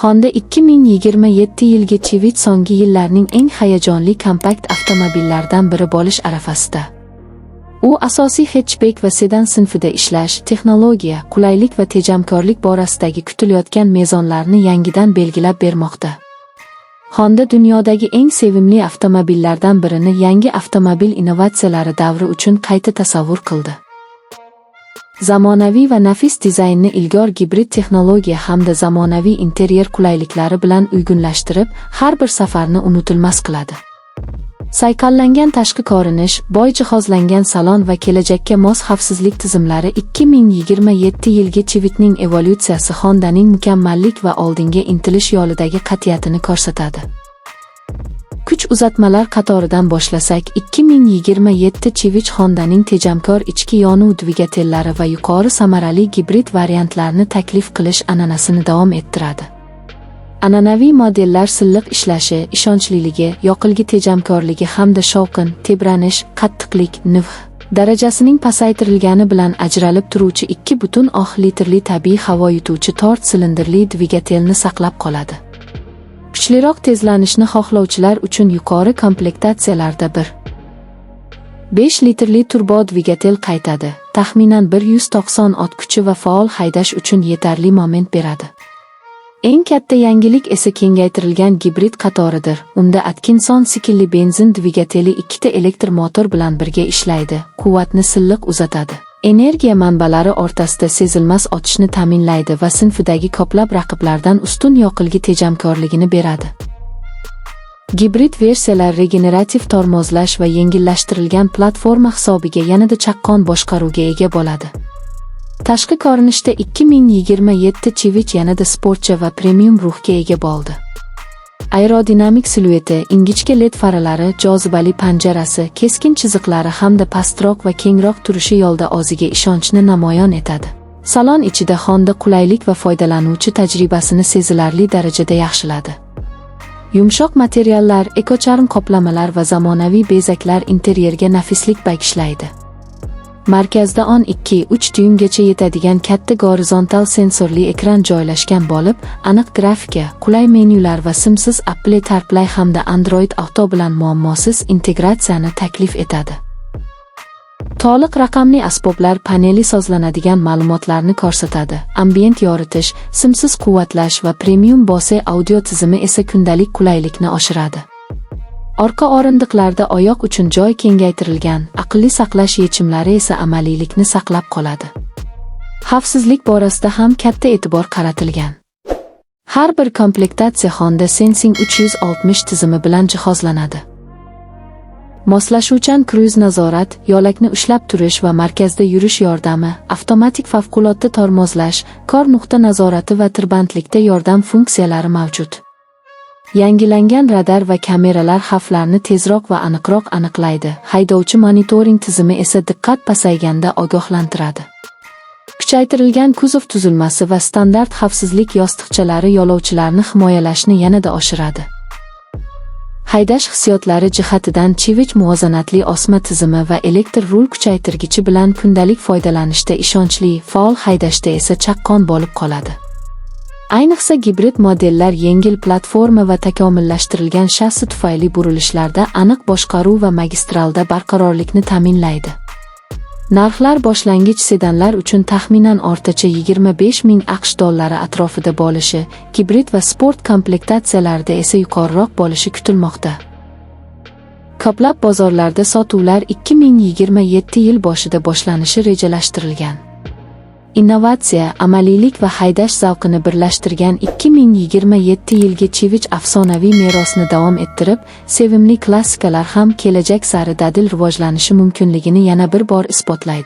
Honda 2027 yilgi Civic so'nggi yillarning eng hayajonli kompakt avtomobillaridan biri bo'lish arafasida. U asosiy hatchbek va sedan sinfida ishlash, texnologiya, qulaylik va tejamkorlik borasidagi kutilayotgan mezonlarni yangidan belgilab bermoqda. Honda dunyodagi eng sevimli avtomobillardan birini yangi avtomobil innovatsiyalari davri uchun qayta tasavvur qildi. Zamonaviy va nafis dizaynni ilg'or gibrid texnologiya hamda zamonaviy interyer qulayliklari bilan uyg'unlashtirib, har bir safarni unutilmas qiladi. Sayqallangan tashqi ko'rinish, boy jihozlangan salon va kelajakka mos xavfsizlik tizimlari 2027 yilgi Civic'ning evolyutsiyasi Honda'ning mukammallik va oldinga intilish yo'lidagi qat'iyatini ko'rsatadi. Kuch uzatmalar qatoridan boshlasak, 2027 Civic Honda'ning tejamkor ichki yonuv dvigatellari va yuqori samarali gibrid variantlarini taklif qilish an'anasini davom ettiradi. An'anaviy modellar silliq ishlashi, ishonchliligi, yoqilg'i tejamkorligi hamda shovqin, tebranish, qattiqlik, NVH darajasining pasaytirilgani bilan ajralib turuvchi 2,6 litrli tabiiy havo yutuvchi 4 silindrli dvigatelni saqlab qoladi. Kuchliroq tezlanishni xohlovchilar uchun yuqori komplektatsiyalarda 5 litrli turbo dvigatel qaytadi. Taxminan 190 ot kuchi va faol haydash uchun yetarli moment beradi. Eng katta yangilik esa kengaytirilgan gibrid qatoridir. Unda Atkinson siklli benzin dvigateli ikkita elektr motor bilan birga ishlaydi, quvvatni silliq uzatadi. Energiya manbalari o'rtasida sezilmas otishni ta'minlaydi va sinfidagi ko'plab raqiblardan ustun yoqilg'i tejamkorligini beradi. Gibrid versiyalar regenerativ tormozlash va yengillashtirilgan platforma hisobiga yanada chaqqon boshqaruvga ega bo'ladi. Tashqi ko'rinishda 2027 Civic yanada sportcha va premium ruhga ega bo'ldi. Aerodinamik silueti, ingichka LED faralari, jozibali panjarasi, keskin chiziqlari hamda pastroq va kengroq turishi yo'lda o'ziga ishonchni namoyon etadi. Salon ichida Honda qulaylik va foydalanuvchi tajribasini sezilarli darajada yaxshiladi. Yumshoq materiallar, ekocharm qoplamalar va zamonaviy bezaklar interyerga nafislik bag'ishlaydi. Markazda 12-3 dyumgacha yetadigan katta gorizontal sensorli ekran joylashgan bo'lib, aniq grafika, qulay menyular va simsiz Apple CarPlay hamda Android Auto bilan muammosiz integratsiyani taklif etadi. To'liq raqamli asboblar paneli sozlanadigan ma'lumotlarni ko'rsatadi. Ambient yoritish, simsiz quvvatlash va premium Bose audio tizimi esa kundalik qulaylikni oshiradi. Orqa o'rindiqlarda oyoq uchun joy kengaytirilgan, aqlli saqlash yechimlari esa amaliylikni saqlab qoladi. Xavfsizlik borasida ham katta e'tibor qaratilgan. Har bir komplektatsiya Honda Sensing 360 tizimi bilan jihozlanadi. Moslashuvchan kruiz nazorat, yo'lakni ushlab turish va markazda yurish yordami, avtomatik favqulodda tormozlash, kor nuqta nazorati va tirbandlikda yordam funksiyalari mavjud. Yangilangan radar va kameralar xavflarni tezroq va aniqroq aniqlaydi. Haydovchi monitoring tizimi esa diqqat pasayganda ogohlantiradi. Kuchaytirilgan kuzov tuzilmasi va standart xavfsizlik yostiqchalari yo'lovchilarni himoyalashni yanada oshiradi. Haydash hissiyotlari jihatidan Civic muvozanatli osma tizimi va elektr rul kuchaytirgichi bilan kundalik foydalanishda ishonchli, faol haydashda esa chaqqon bo'lib qoladi. Ayniqsa gibrid modellar yengil platforma va takomillashtirilgan shassi tufayli burilishlarda aniq boshqaruv va magistralda barqarorlikni ta'minlaydi. Narxlar boshlang'ich sedanlar uchun taxminan o'rtacha 25 ming AQSh dollari atrofida bo'lishi, gibrid va sport komplektatsiyalarida esa yuqoriroq bo'lishi kutilmoqda. Ko'plab bozorlarda sotuvlar 2027 yil boshida boshlanishi rejalashtirilgan. Innovatsiya, amaliylik va haydash zavqini birlashtirgan 2027 yilgi Civic afsonaviy merosni davom ettirib, sevimli klassikalar ham kelajak sari dadil rivojlanishi mumkinligini yana bir bor isbotlaydi.